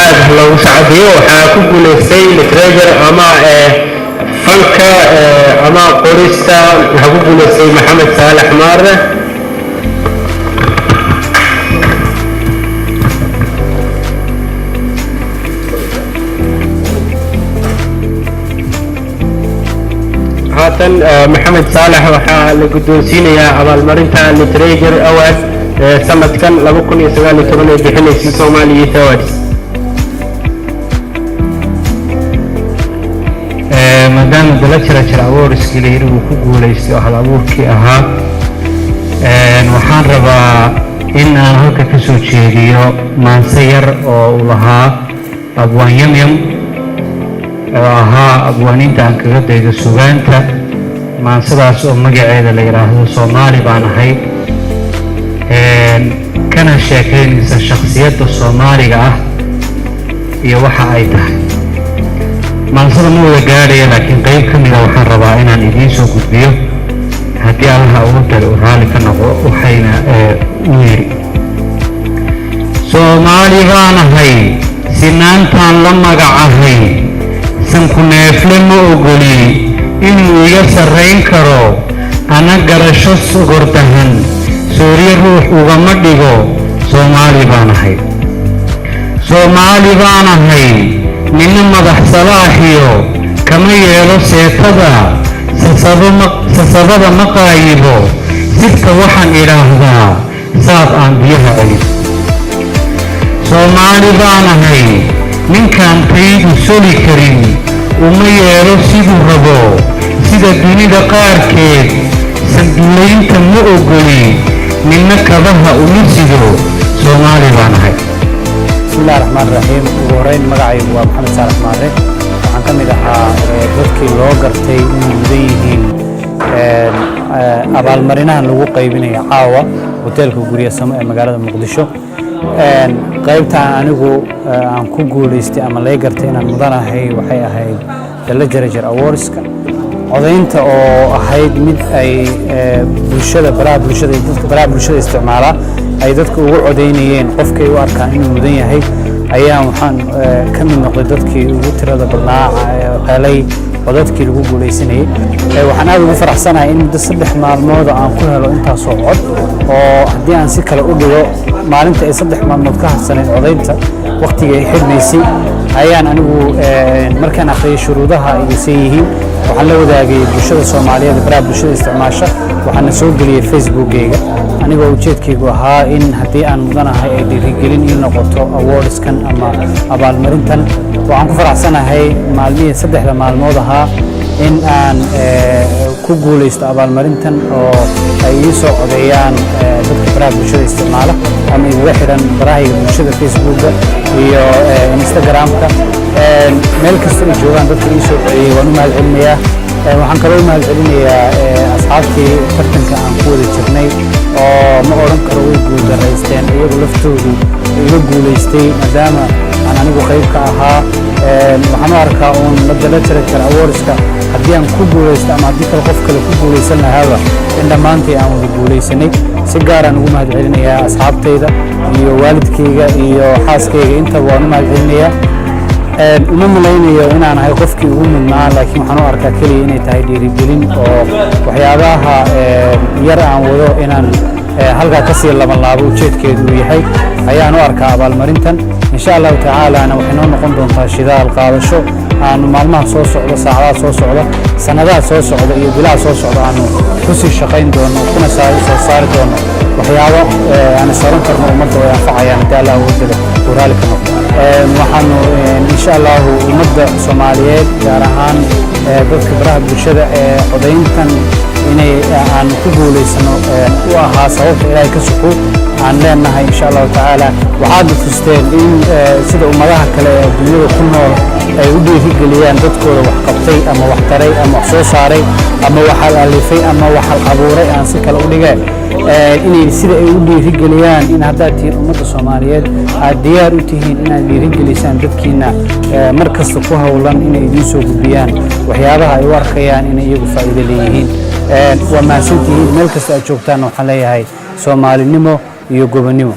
aad loogu sacadiyo waxaa ku guulaystay literature ama fanka ama qorista waxaa ku guulaystay maxamed saalax maare. haatan maxamed saalax waxaa la guddoonsiinayaa abaalmarinta literature award sanadkan 2019 ee bixinaysay Somali Youth Awards. maadaama literature awards kii uu ku guulaystay oo hal abuurkii ahaa waxaan rabaa in aan halka ka soo jeediyo maanse yar oo uu lahaa abwaan yamyam oo ahaa abwaaniinta aan kaga daydo sugaanta. maansadaas oo magaceeda la yidhaahdo Soomaali baan ahay kana sheekaynaysa shakhsiyadda Soomaaliga ah iyo waxa ay tahay. maansada ma wada gaadhaya laakiin qayb ka mida waxaan rabaa inaan idiin soo gudbiyo haddii allaha ugu daro uu raalli ka noqdo. waxayna u yidhi: Soomaali baan ahay sinaantaan la magacahay, sanku neefle ma ogoli inuu iga sarrayn karo, ana garasho sogordahan sooriye ruux ugama dhigo. Soomaali baan ahay, Soomaali baan ahay, ninna madax salaaxiyo kama yeelo seetada, sasabada ma qaayibo, sidka waxaan idhaahdaa saab aan biyaha ayd. Soomaali baan ahay, ninkaan taydu soli karin uma yeelo siduu rabo, sida dunida qaarkeed sanduulaynta ma ogoli, ninna kabaha uma sido. Soomaali baan ahay. bismillahi raxmaani raxiim. ugu horeyn magacaygu waa maxamed saalax maare. waxaan ka mid ahaa dadkii loo gartay inay mudan yihiin abaalmarinahan lagu qaybinayo caawa hoteelka Guryasamo ee magaalada Muqdisho. qaybtaan anigu aan ku guulaystay ama lay gartay inaan mudanahay waxay ahayd literature awardska. codaynta oo ahayd mid ay baraha bulshada isticmaala ay dadka ugu codaynayeen qofkay u arkaan inuu mudan yahay, ayaan waxaan ka mid noqday dadkii ugu tirada badnaa helay codadkii lagu guulaysanayay. waxaan aad ugu faraxsanahay in muddo 3 maalmood aan ku helo intaasoo cod, oo haddii aan si kale u dhigo maalinta ay 3 maalmood ka harsaneyd codaynta waqtiga ay xidhmaysay ayaan anigu markaan akhriyay shuruudaha ay yihiin waxaan la wadaagay bulshada Soomaaliyeed baraha bulshada isticmaasha, waxaana soo geliyay Facebook-gayga anigoo ujeedkaygu ahaa in haddii aan mudanahay ay dhiirigelin ii noqoto awardskan ama abaalmarintan. waxaan ku faraxsanahay maalmihii 3 maalmood ahaa in aan ku guulaysto abaalmarintan oo ay ii soo codeeyaan dadka baraha bulshada isticmaala ama iga xiran baraha bulshada Facebook-ga iyo Instagram-ka. meel kasta ay joogaan dadka ii soo codeeyay waan u mahadcelinayaa. waxaan kaloo u mahadcelinayaa asxaabtii tartanka aan ku wada jirnay oo ma odhan karo way guuldaraysteen, iyagu laftoodu iga guulaystay maadaama aan anigu qayb ka ahaa. waxaan u arkaa uun literature awardska haddii aan ku guulaysto ama haddii kale qof kale ku guulaysan lahaaba in dhammaantii aan wada guulaysanay. si gaaraan ugu mahadcelinayaa asxaabtayda iyo waalidkayga iyo xaaskayga intaba waan u mahadcelinayaa. uma malaynayo inaan ahay qofkii ugu mudnaa, laakiin waxaan u arkaa keliya inay tahay dhiirigelin oo waxyaabaha yar aan wado inaan halkaa ka sii labanlaabo ujeedkeedu uu yahay ayaan u arkaa abaalmarintan. insha allahu tacaalana waxay noo noqon doontaa shidaal qaadasho aanu maalmaha soo socda, saacadaha soo socda, sanadaha soo socda iyo bilaha soo socda aanu ku sii shaqayn doono, kuna soo saari doono waxyaabo aan saran karno ummadda way anfacayaan haddii allah ugu dilo uu raalli ka noqdo. waxaanu insha allahu ummadda Soomaaliyeed gaar ahaan dadka baraha bulshada codayntan inay aan ku guulaysano u ahaa sababta ilaahay ka suko aan leenahay. insha allahu tacaala waxaad tusteen in sida ummadaha kale ee dunyada ku nool ay u dhiirigeliyaan dadkooda wax qabtay ama wax taray ama wax soo saaray ama wax alifay ama wax abuuray aan si kale u dhigeen inay sida ay u dhiirigeliyaan in haddaad tihiin ummadda Soomaaliyeed aad diyaar u tihiin inaad dhiirigelisaan dadkiina mar kasta ku hawlan inay idiin soo gudbiyaan waxyaabaha ay u arkayaan inay iyagu faa'iido leeyihiin. waa mahadsantihiin. meel kasta aad joogtaan waxaan leeyahay Soomaalinimo iyo gobonimo.